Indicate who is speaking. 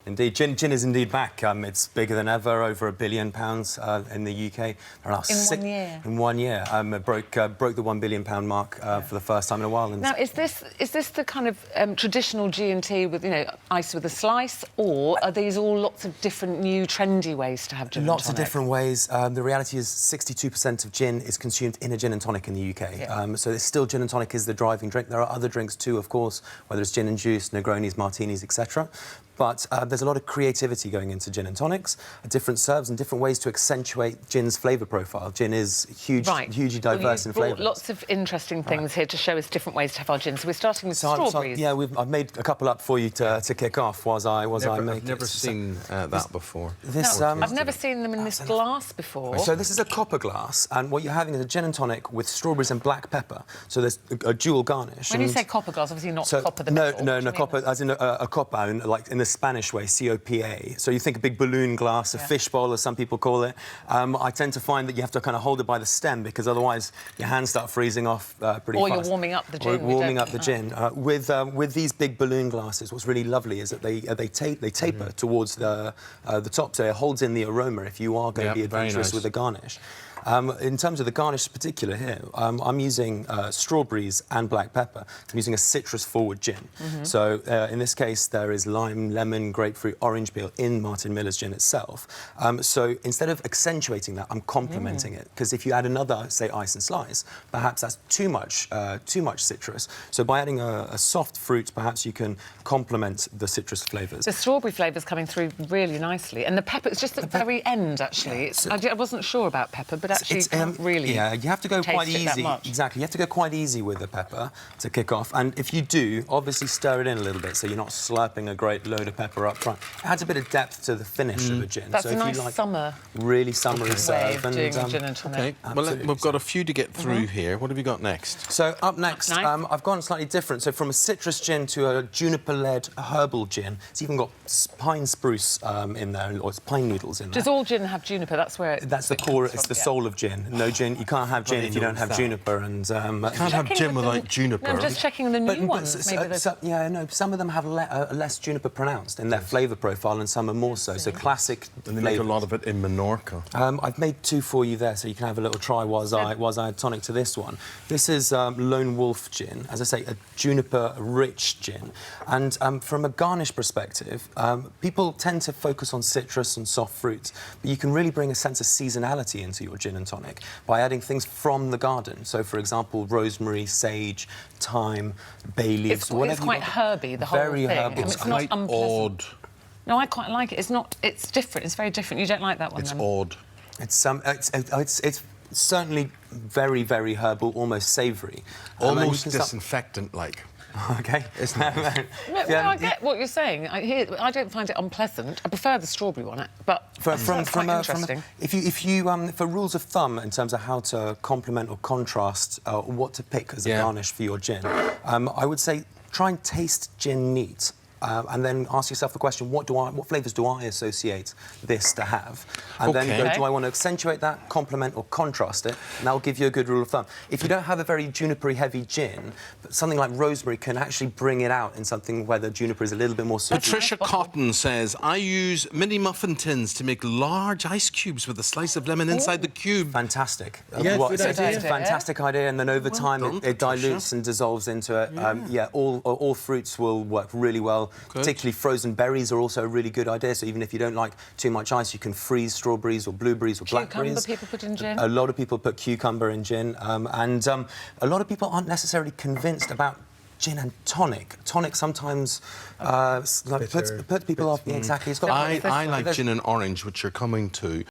Speaker 1: Indeed, gin is indeed back. It's bigger than ever, over £1 billion in the UK.
Speaker 2: In 1 year?
Speaker 1: It broke the £1 billion mark for the first time in a while. And
Speaker 2: now, is this the kind of traditional G&T with, you know, ice with a slice, or are these all lots of different new trendy ways to have gin and tonic?
Speaker 1: Lots of different ways. The reality is 62% of gin is consumed in a gin and tonic in the UK.
Speaker 2: Yeah.
Speaker 1: So it's still gin and tonic is the driving drink. There are other drinks too, of course, whether it's gin and juice, Negronis, martinis, etc. But there's a lot of creativity going into gin and tonics, different serves and different ways to accentuate gin's flavour profile. Gin is hugely diverse in flavour.
Speaker 2: Lots of interesting things here to show us different ways to have our gin. So we're starting with strawberries.
Speaker 1: I've made a couple up for you to kick off
Speaker 3: I've never seen that before.
Speaker 2: I've never seen them in this glass before.
Speaker 1: So this is a copper glass, and what you're having is a gin and tonic with strawberries and black pepper. So there's a dual garnish.
Speaker 2: When you say copper glass, obviously not copper the metal.
Speaker 1: No, copper as in a copper, like in the Spanish way, COPA. So you think a big balloon glass, a fishbowl, as some people call it. I tend to find that you have to kind of hold it by the stem because otherwise your hands start freezing off pretty fast.
Speaker 2: Or you're warming up the gin.
Speaker 1: Warming up the gin. With these big balloon glasses, what's really lovely is that they taper towards the top, so it holds in the aroma if you are going to be adventurous with the garnish. In terms of the garnish in particular here, I'm using strawberries and black pepper. I'm using a citrus-forward gin. So in this case, there is lime, lemon, grapefruit, orange peel in Martin Miller's gin itself. So instead of accentuating that, I'm complementing it. Because if you add another, say, ice and slice, perhaps that's too much citrus. So by adding a soft fruit, perhaps you can complement the citrus flavours.
Speaker 2: The strawberry flavour's coming through really nicely. And the pepper, it's just at the very end, actually. I wasn't sure about pepper, but actually really.
Speaker 1: Yeah, you have to go quite easy. Exactly, you have to go quite easy with the pepper to kick off. And if you do, obviously stir it in a little bit so you're not slurping a great load of pepper up front. It adds a bit of depth to the finish of a gin.
Speaker 2: That's
Speaker 1: so
Speaker 2: a
Speaker 1: if
Speaker 2: nice
Speaker 1: you like
Speaker 2: summer
Speaker 1: really summery
Speaker 2: way
Speaker 1: serve.
Speaker 2: of doing gin and tonic.
Speaker 3: Okay, well, we've got a few to get through here. What have you got next?
Speaker 1: So up next, I've gone slightly different. So from a citrus gin to a juniper-led herbal gin. It's even got pine spruce in there, or it's pine needles in there.
Speaker 2: Does all gin have juniper? That's where
Speaker 1: that's the core. It's the soul of gin. No gin. You can't have gin if you don't have juniper. And
Speaker 3: you can't have gin without juniper.
Speaker 2: No, I'm just checking the new ones.
Speaker 1: Some of them have less juniper pronounced in their flavour profile, and some are more so. So classic.
Speaker 3: And they make a lot of it in Menorca.
Speaker 1: I've made two for you there, so you can have a little try whilst I add tonic to this one. This is Lone Wolf gin, as I say, a juniper-rich gin. And from a garnish perspective, people tend to focus on citrus and soft fruits, but you can really bring a sense of seasonality into your gin and tonic by adding things from the garden. So, for example, rosemary, sage, thyme, bay leaves, whatever.
Speaker 2: It's quite herby, the whole thing.
Speaker 1: Very herbal.
Speaker 2: It's not unpleasant.
Speaker 3: Odd.
Speaker 2: No, I quite like it. It's different. It's very different. You don't like that one,
Speaker 3: It's
Speaker 2: then?
Speaker 3: odd.
Speaker 1: It's certainly very, very herbal, almost savoury.
Speaker 3: Almost disinfectant-like.
Speaker 1: OK.
Speaker 2: I get what you're saying. I don't find it unpleasant. I prefer the strawberry one, but interesting.
Speaker 1: For rules of thumb in terms of how to complement or contrast what to pick as a garnish for your gin, I would say try and taste gin neat. And then ask yourself the question, what flavours do I associate this to have? And then go, do I want to accentuate that, complement or contrast it? And that will give you a good rule of thumb. If you don't have a very juniper-y heavy gin, but something like rosemary can actually bring it out in something where the juniper is a little bit more suitable.
Speaker 3: Patricia Cotton says, I use mini muffin tins to make large ice cubes with a slice of lemon inside the cube.
Speaker 1: Fantastic.
Speaker 3: Good
Speaker 1: It's
Speaker 3: idea.
Speaker 1: a fantastic idea, and then over time it dilutes and dissolves into it. All fruits will work really well. Particularly frozen berries are also a really good idea. So even if you don't like too much ice, you can freeze strawberries or blueberries or blackberries.
Speaker 2: Cucumber people put in gin?
Speaker 1: A lot of people put cucumber in gin. And a lot of people aren't necessarily convinced about gin and tonic. Tonic sometimes puts people off. Exactly. It's got
Speaker 3: I like gin and orange, which you're coming to.